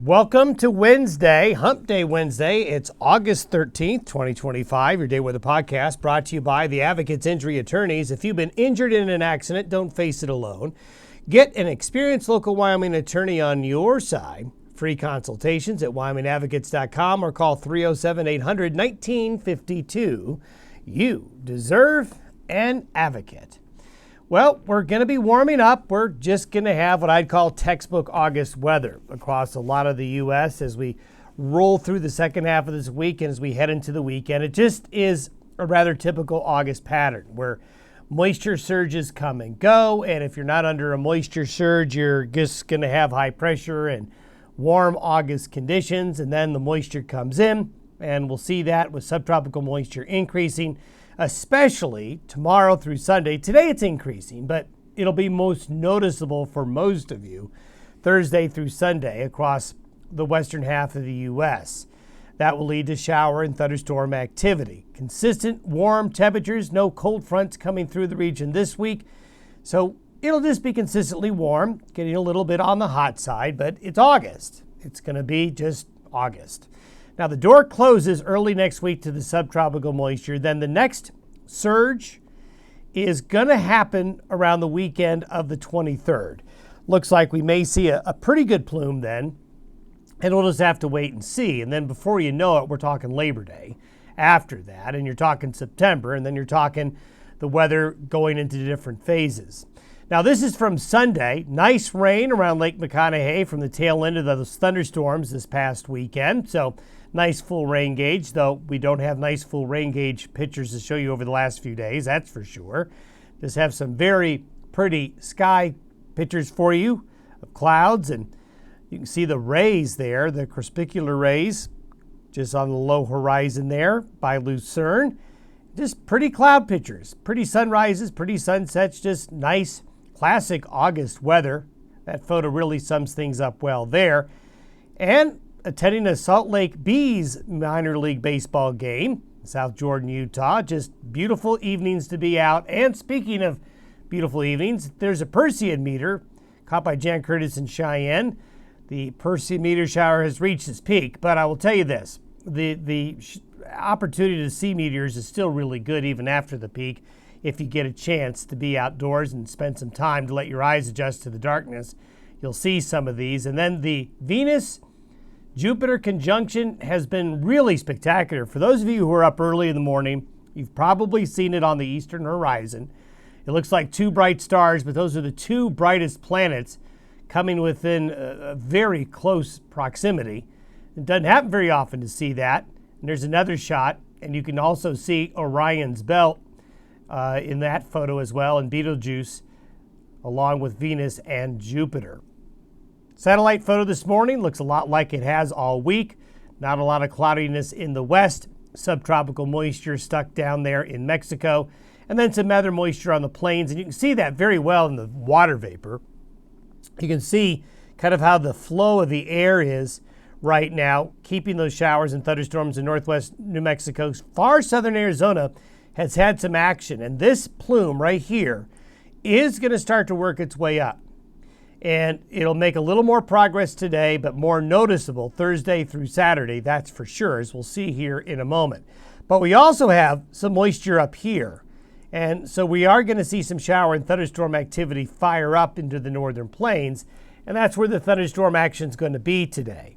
Welcome to Wednesday, Hump Day Wednesday. It's August 13th, 2025. Your Day Weather Podcast brought to you by the Advocates Injury Attorneys. If you've been injured in an accident, don't face it alone. Get an experienced local Wyoming attorney on your side. Free consultations at WyomingAdvocates.com or call 307-800-1952. You deserve an advocate. Well, we're going to be warming up. We're just going to have what I'd call textbook August weather across a lot of the U.S. as we roll through the second half of this week and as we head into the weekend. It just is a rather typical August pattern where moisture surges come and go. And if you're not under a moisture surge, you're just going to have high pressure and warm August conditions. And then the moisture comes in, and we'll see that with subtropical moisture increasing, especially tomorrow through Sunday. Today it's increasing, but it'll be most noticeable for most of you Thursday through Sunday across the western half of the U.S. That will lead to shower and thunderstorm activity. Consistent warm temperatures, no cold fronts coming through the region this week. So it'll just be consistently warm, getting a little bit on the hot side, but it's August. It's going to be just August. Now, the door closes early next week to the subtropical moisture. Then the next surge is going to happen around the weekend of the 23rd. Looks like we may see a pretty good plume then, and we'll just have to wait and see. And then before you know it, we're talking Labor Day after that, and you're talking September, and then you're talking the weather going into different phases. Now, this is from Sunday. Nice rain around Lake McConaughey from the tail end of those thunderstorms this past weekend. So nice full rain gauge, though we don't have nice full rain gauge pictures to show you over the last few days, that's for sure. Just have some very pretty sky pictures for you of clouds, and you can see the rays there, the crepuscular rays, just on the low horizon there by Lucerne. Just pretty cloud pictures, pretty sunrises, pretty sunsets, just nice classic August weather. That photo really sums things up well there. And attending a Salt Lake Bees minor league baseball game, South Jordan, Utah. Just beautiful evenings to be out. And speaking of beautiful evenings, there's a Perseid meteor caught by Jan Curtis in Cheyenne. The Perseid meteor shower has reached its peak, but I will tell you this, the opportunity to see meteors is still really good even after the peak. If you get a chance to be outdoors and spend some time to let your eyes adjust to the darkness, you'll see some of these. And then the Venus-Jupiter conjunction has been really spectacular. For those of you who are up early in the morning, you've probably seen it on the eastern horizon. It looks like two bright stars, but those are the two brightest planets coming within a very close proximity. It doesn't happen very often to see that. And there's another shot, and you can also see Orion's belt in that photo as well, and Betelgeuse along with Venus and Jupiter. Satellite photo this morning looks a lot like it has all week. Not a lot of cloudiness in the west. Subtropical moisture stuck down there in Mexico. And then some other moisture on the plains. And you can see that very well in the water vapor. You can see kind of how the flow of the air is right now, keeping those showers and thunderstorms in northwest New Mexico. Far southern Arizona has had some action. And this plume right here is going to start to work its way up. And it'll make a little more progress today, but more noticeable Thursday through Saturday, that's for sure, as we'll see here in a moment. But we also have some moisture up here. And so we are going to see some shower and thunderstorm activity fire up into the northern plains. And that's where the thunderstorm action is going to be today.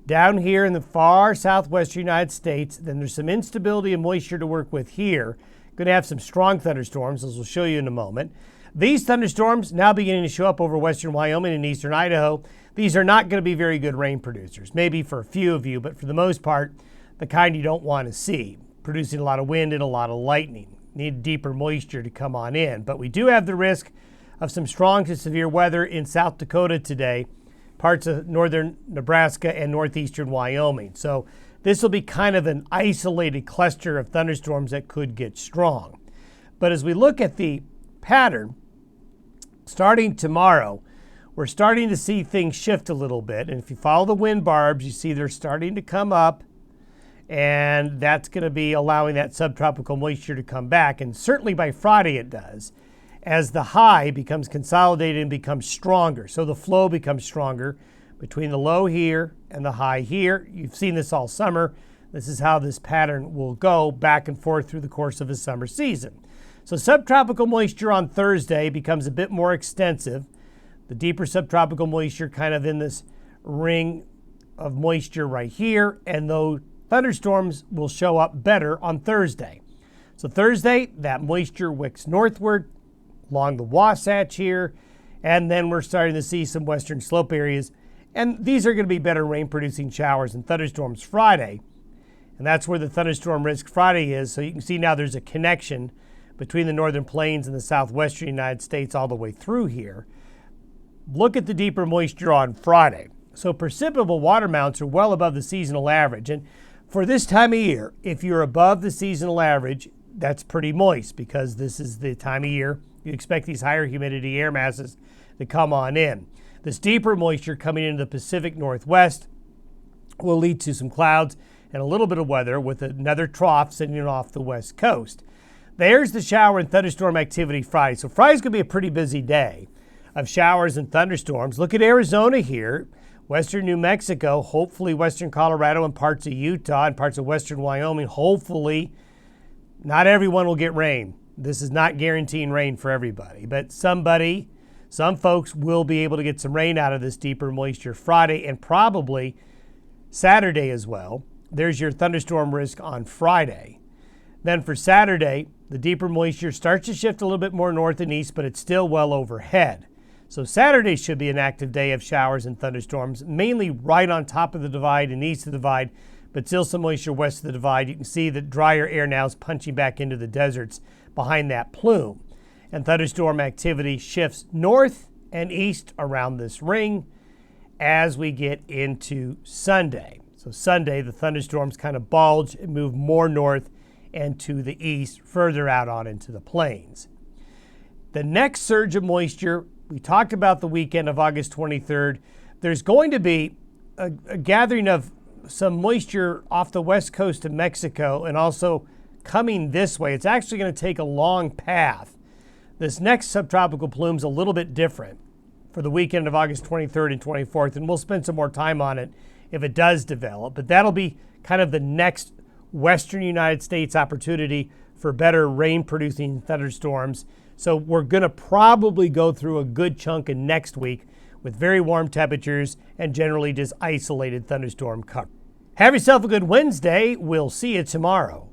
Down here in the far southwestern United States, then there's some instability and moisture to work with here. Going to have some strong thunderstorms, as we'll show you in a moment. These thunderstorms now beginning to show up over western Wyoming and eastern Idaho. These are not going to be very good rain producers, maybe for a few of you, but for the most part, the kind you don't want to see, producing a lot of wind and a lot of lightning. Need deeper moisture to come on in, but we do have the risk of some strong to severe weather in South Dakota today, parts of northern Nebraska and northeastern Wyoming. So this will be kind of an isolated cluster of thunderstorms that could get strong. But as we look at the pattern, starting tomorrow, we're starting to see things shift a little bit. And if you follow the wind barbs, you see they're starting to come up. And that's going to be allowing that subtropical moisture to come back. And certainly by Friday it does, as the high becomes consolidated and becomes stronger. So the flow becomes stronger between the low here and the high here. You've seen this all summer. This is how this pattern will go back and forth through the course of a summer season. So subtropical moisture on Thursday becomes a bit more extensive. The deeper subtropical moisture kind of in this ring of moisture right here, and those thunderstorms will show up better on Thursday. So Thursday, that moisture wicks northward along the Wasatch here, and then we're starting to see some western slope areas, and these are going to be better rain-producing showers and thunderstorms Friday, and that's where the thunderstorm risk Friday is. So you can see now there's a connection between the northern plains and the southwestern United States all the way through here. Look at the deeper moisture on Friday. So precipitable water mounts are well above the seasonal average. And for this time of year, if you're above the seasonal average, that's pretty moist because this is the time of year you expect these higher humidity air masses to come on in. This deeper moisture coming into the Pacific Northwest will lead to some clouds and a little bit of weather with another trough sitting off the west coast. There's the shower and thunderstorm activity Friday. So Friday's going to be a pretty busy day of showers and thunderstorms. Look at Arizona here, western New Mexico, hopefully western Colorado and parts of Utah and parts of western Wyoming. Hopefully, not everyone will get rain. This is not guaranteeing rain for everybody, but some folks will be able to get some rain out of this deeper moisture Friday and probably Saturday as well. There's your thunderstorm risk on Friday. Then for Saturday, the deeper moisture starts to shift a little bit more north and east, but it's still well overhead. So Saturday should be an active day of showers and thunderstorms, mainly right on top of the divide and east of the divide, but still some moisture west of the divide. You can see that drier air now is punching back into the deserts behind that plume. And thunderstorm activity shifts north and east around this ring as we get into Sunday. So Sunday, the thunderstorms kind of bulge and move more north and to the east, further out on into the plains. The next surge of moisture, we talked about the weekend of August 23rd. There's going to be a gathering of some moisture off the west coast of Mexico and also coming this way. It's actually going to take a long path. This next subtropical plume's a little bit different for the weekend of August 23rd and 24th, and we'll spend some more time on it if it does develop. But that'll be kind of the next western United States opportunity for better rain-producing thunderstorms. So we're going to probably go through a good chunk of next week with very warm temperatures and generally just isolated thunderstorm cover. Have yourself a good Wednesday. We'll see you tomorrow.